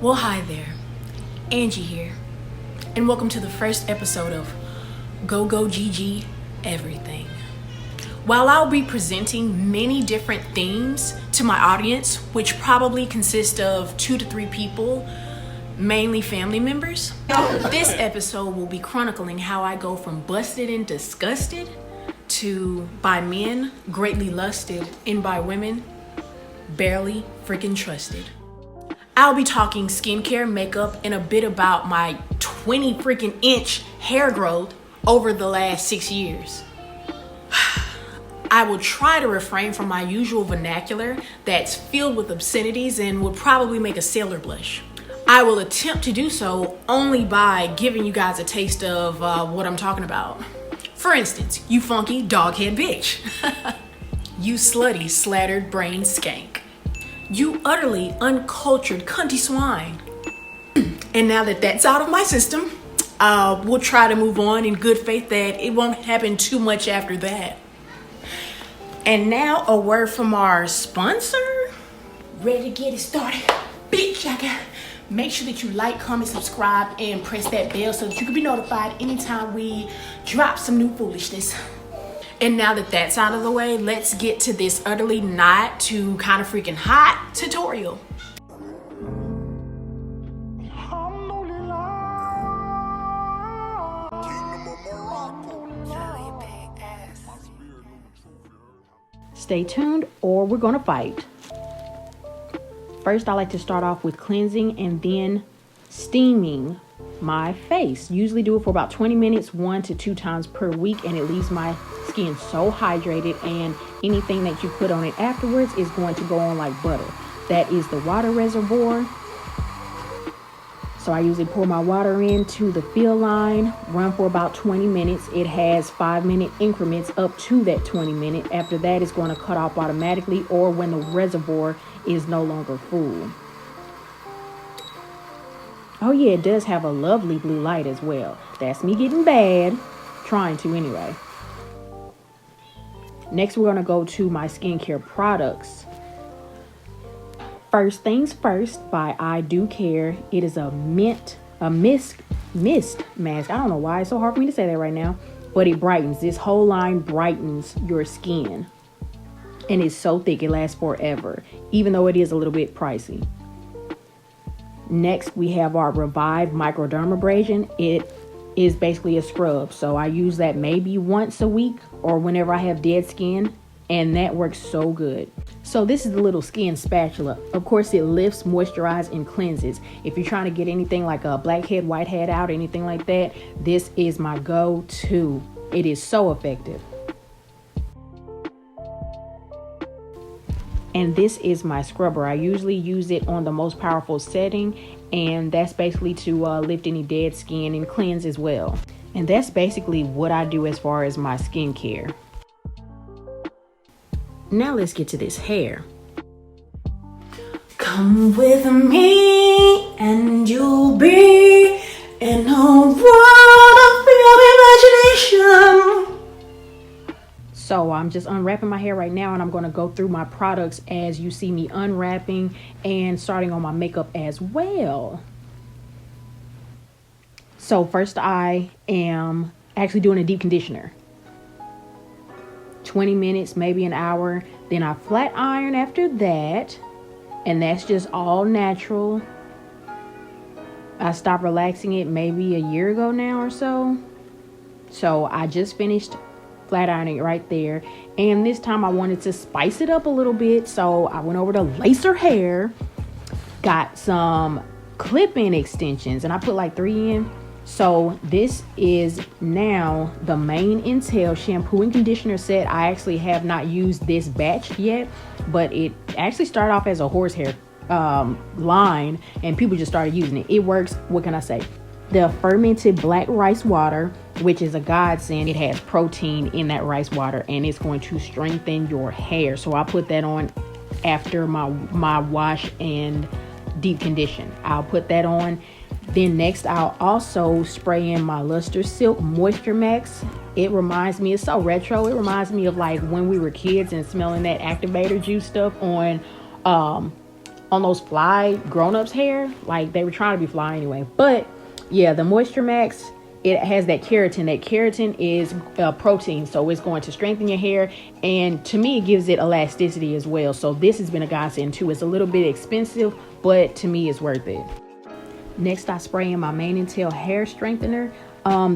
Well, hi there, Angie here, and welcome to the first episode of Go Go GG Everything. While I'll be presenting many different themes to my audience, which probably consist of 2 to 3 people, mainly family members, this episode will be chronicling how I go from busted and disgusted to by men greatly lusted and by women barely freaking trusted. I'll be talking skincare, makeup, and a bit about my 20 freaking inch hair growth over the last 6 years. I will try to refrain from my usual vernacular that's filled with obscenities and would probably make a sailor blush. I will attempt to do so only by giving you guys a taste of what I'm talking about. For instance, you funky doghead bitch. You slutty slattered brain skank. You utterly uncultured cunty swine. And now that that's out of my system, we'll try to move on in good faith that it won't happen too much after that. And now a word from our sponsor. Ready to get it started? Bitch, make sure that you like, comment, subscribe, and press that bell so that you can be notified anytime we drop some new foolishness. And now that that's out of the way, let's get to this utterly not too kind of freaking hot tutorial. Stay tuned or we're gonna fight. First, I like to start off with cleansing and then steaming my face. Usually do it for about 20 minutes, 1 to 2 times per week, and it leaves my skin so hydrated, and anything that you put on it afterwards is going to go on like butter. That is the water reservoir. So I usually pour my water into the fill line, run for about 20 minutes. It has 5-minute increments up to that 20 minute. After that, it's going to cut off automatically or when the reservoir is no longer full. Oh yeah, it does have a lovely blue light as well. That's me getting bad, trying to anyway. Next, we're going to go to my skincare products. First things first, by I Do Care. It is a mist mask. I don't know why it's so hard for me to say that right now, but it brightens. This whole line brightens your skin, and it's so thick it lasts forever, even though it is a little bit pricey. Next, we have our Revive Microdermabrasion. It is basically a scrub, so I use that maybe once a week or whenever I have dead skin, and that works so good. So this is the little skin spatula. Of course, it lifts, moisturizes, and cleanses. If you're trying to get anything like a blackhead, whitehead out, anything like that, this is my go-to. It is so effective. And this is my scrubber. I usually use it on the most powerful setting, and that's basically to lift any dead skin and cleanse as well. And that's basically what I do as far as my skincare. Now let's get to this hair. Come with me and you'll be in a world of your imagination. So I'm just unwrapping my hair right now, and I'm going to go through my products as you see me unwrapping and starting on my makeup as well. So first, I am actually doing a deep conditioner. 20 minutes, maybe an hour. Then I flat iron after that, and that's just all natural. I stopped relaxing it maybe a year ago now or so. So I just finished flat ironing right there, and this time I wanted to spice it up a little bit, so I went over to Lacer Hair, got some clip-in extensions, and I put like 3 in. So this is now the main Intel shampoo and conditioner set. I actually have not used this batch yet, but it actually started off as a horsehair line, and people just started using it. It works. What can I say? The fermented black rice water, which is a godsend. It has protein in that rice water, and it's going to strengthen your hair. So I put that on after my wash and deep condition. I'll put that on. Then next, I'll also spray in my Luster Silk Moisture Max. It reminds me, it's so retro. It reminds me of like when we were kids and smelling that activator juice stuff on on those fly grown-ups hair. Like, they were trying to be fly anyway. But yeah, the Moisture Max, it has that keratin. That keratin is protein, so it's going to strengthen your hair, and to me it gives it elasticity as well. So this has been a godsend too. It's a little bit expensive, but to me it's worth it. Next, I spray in my mane and tail hair strengthener.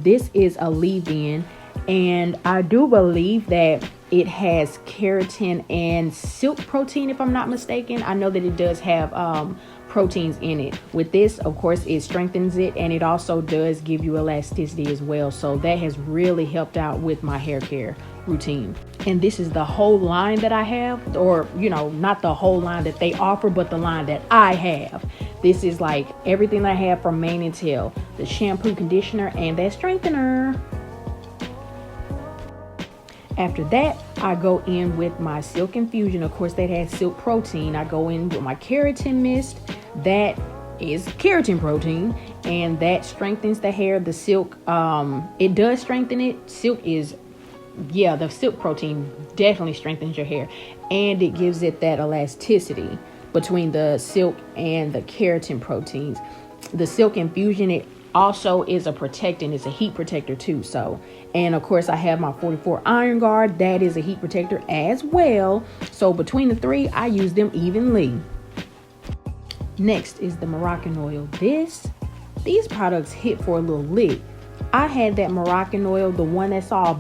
This is a leave-in, and I do believe that it has keratin and silk protein, if I'm not mistaken. I know that it does have proteins in it. With this, of course, it strengthens it, and it also does give you elasticity as well. So that has really helped out with my hair care routine. And this is the whole line that I have, or not the whole line that they offer, but the line that I have. This is like everything that I have from mane and tail: the shampoo, conditioner, and that strengthener. After that, I go in with my Silk Infusion. Of course, that has silk protein. I go in with my keratin mist. That is keratin protein, and that strengthens the hair. The silk, it does strengthen it. The silk protein definitely strengthens your hair, and it gives it that elasticity between the silk and the keratin proteins. The Silk Infusion, it also is a protectant. It's a heat protector too. So, and of course I have my 44 Iron Guard. That is a heat protector as well. So between the three, I use them evenly. Next is the Moroccan Oil. These products hit for a little lick. I had that Moroccan Oil, the one that's all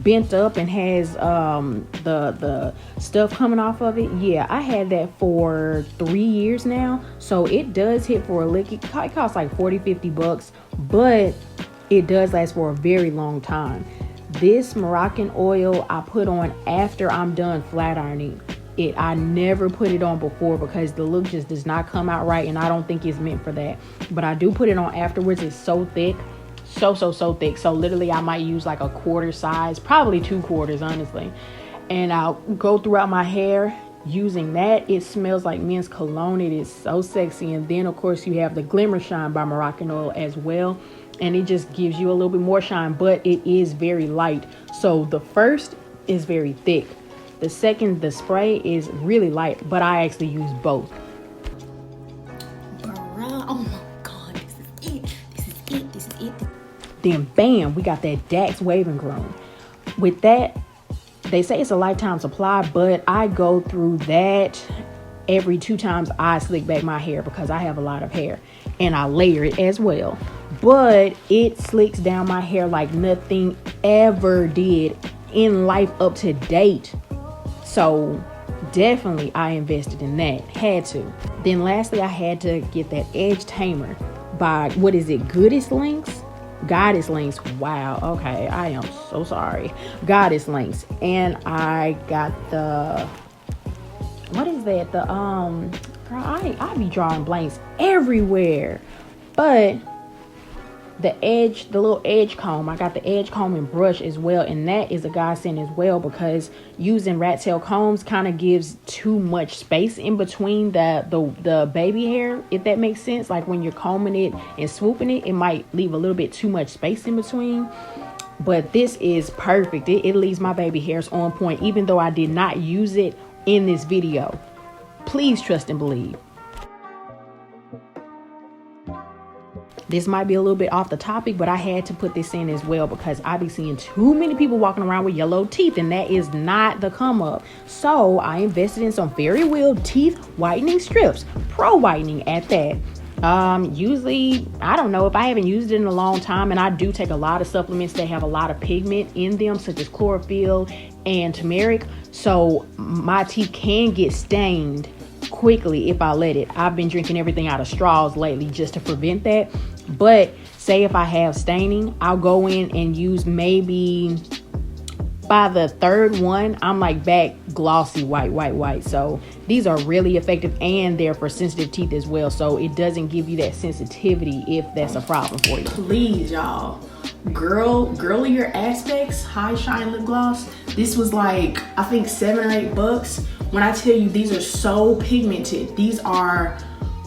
bent up and has the stuff coming off of it. Yeah, I had that for 3 years now, so it does hit for a lick. It costs like $40-50, but it does last for a very long time. This Moroccan Oil I put on after I'm done flat ironing it. I never put it on before because the look just does not come out right, and I don't think it's meant for that. But I do put it on afterwards. It's so thick, so thick. So literally I might use like a quarter size, probably 2/4 honestly, and I'll go throughout my hair using that. It smells like men's cologne. It is so sexy. And then of course you have the Glimmer Shine by Moroccan Oil as well, and it just gives you a little bit more shine, but it is very light. So the first is very thick, the second, the spray, is really light, but I actually use both. Oh my god, this is it. Then bam, we got that Dax Wave and Groom. With that, they say it's a lifetime supply, but I go through that every 2 times I slick back my hair because I have a lot of hair, and I layer it as well. But it slicks down my hair like nothing ever did in life up to date. So definitely I invested in that. Had to. Then lastly, I had to get that Edge Tamer by, what is it, Goddess Links? Wow. Okay. I am so sorry. Goddess Links. And I got the, what is that? The, girl, I be drawing blanks everywhere. But the little edge comb, I got the edge comb and brush as well, and that is a godsend as well, because using rat tail combs kind of gives too much space in between the baby hair, if that makes sense. Like when you're combing it and swooping it, it might leave a little bit too much space in between. But this is perfect. It leaves my baby hairs on point, even though I did not use it in this video. Please trust and believe. This might be a little bit off the topic, but I had to put this in as well because I be seeing too many people walking around with yellow teeth, and that is not the come up. So I invested in some Fairy Wheel teeth whitening strips, pro whitening at that. Usually, I don't know if I haven't used it in a long time, and I do take a lot of supplements that have a lot of pigment in them, such as chlorophyll and turmeric. So my teeth can get stained quickly if I let it. I've been drinking everything out of straws lately just to prevent that. But say if I have staining, I'll go in and use, maybe by the third one, I'm like back glossy white. So these are really effective, and they're for sensitive teeth as well. So it doesn't give you that sensitivity if that's a problem for you. Please, y'all, girlier aspects, high shine lip gloss. This was like, I think $7 or $8. When I tell you, these are so pigmented. These are,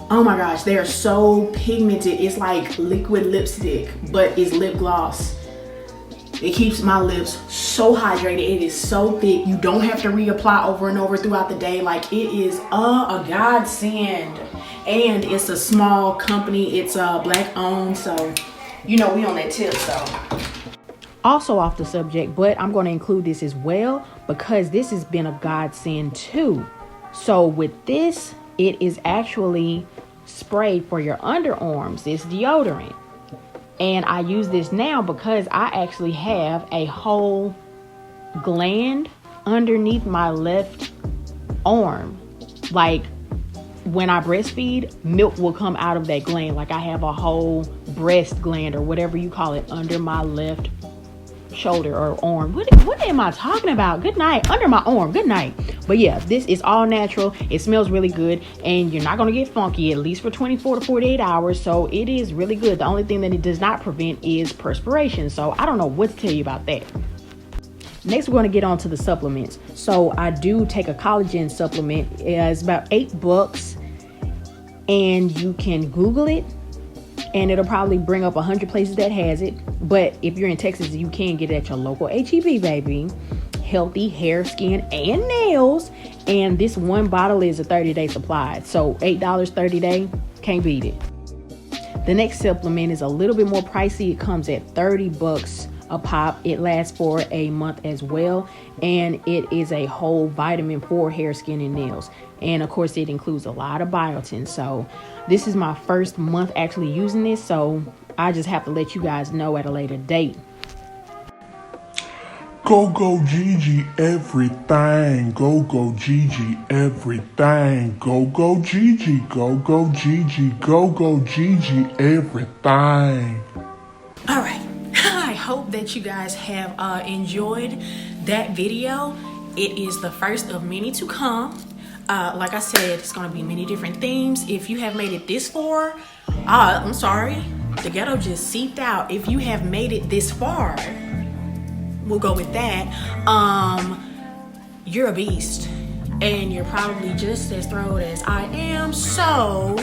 oh my gosh, they are so pigmented. It's like liquid lipstick, but it's lip gloss. It keeps my lips so hydrated. It is so thick. You don't have to reapply over and over throughout the day. Like, it is a godsend. And it's a small company. It's black owned, so you know we on that tip. So also off the subject, but I'm going to include this as well because this has been a godsend too. So with this, it is actually spray for your underarms. It's deodorant. And I use this now because I actually have a whole gland underneath my left arm. Like, when I breastfeed, milk will come out of that gland. Like, I have a whole breast gland or whatever you call it under my left shoulder or arm. What am I talking about? Good night. Under my arm. Good night. But yeah, this is all natural. It smells really good, and you're not going to get funky, at least for 24 to 48 hours. So it is really good. The only thing that it does not prevent is perspiration. So I don't know what to tell you about that. Next, we're going to get on to the supplements. So I do take a collagen supplement. It's about $8, and you can Google it, and it'll probably bring up 100 places that has it. But if you're in Texas, you can get it at your local HEB, baby. Healthy hair, skin, and nails. And this one bottle is a 30-day supply. So $8 30 day, can't beat it. The next supplement is a little bit more pricey. It comes at $30 a pop. It lasts for a month as well. And it is a whole vitamin for hair, skin, and nails. And of course, it includes a lot of biotin. So this is my first month actually using this. So I just have to let you guys know at a later date. Go Gigi everything. Go Gigi everything. Go Gigi. Go Gigi. Go Gigi everything. All right. I hope that you guys have enjoyed that video. It is the first of many to come. Like I said, it's going to be many different themes. If you have made it this far, I'm sorry. The ghetto just seeped out. If you have made it this far, we'll go with that. You're a beast, and you're probably just as thrilled as I am. So,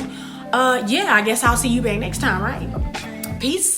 yeah, I guess I'll see you back next time, right? Peace.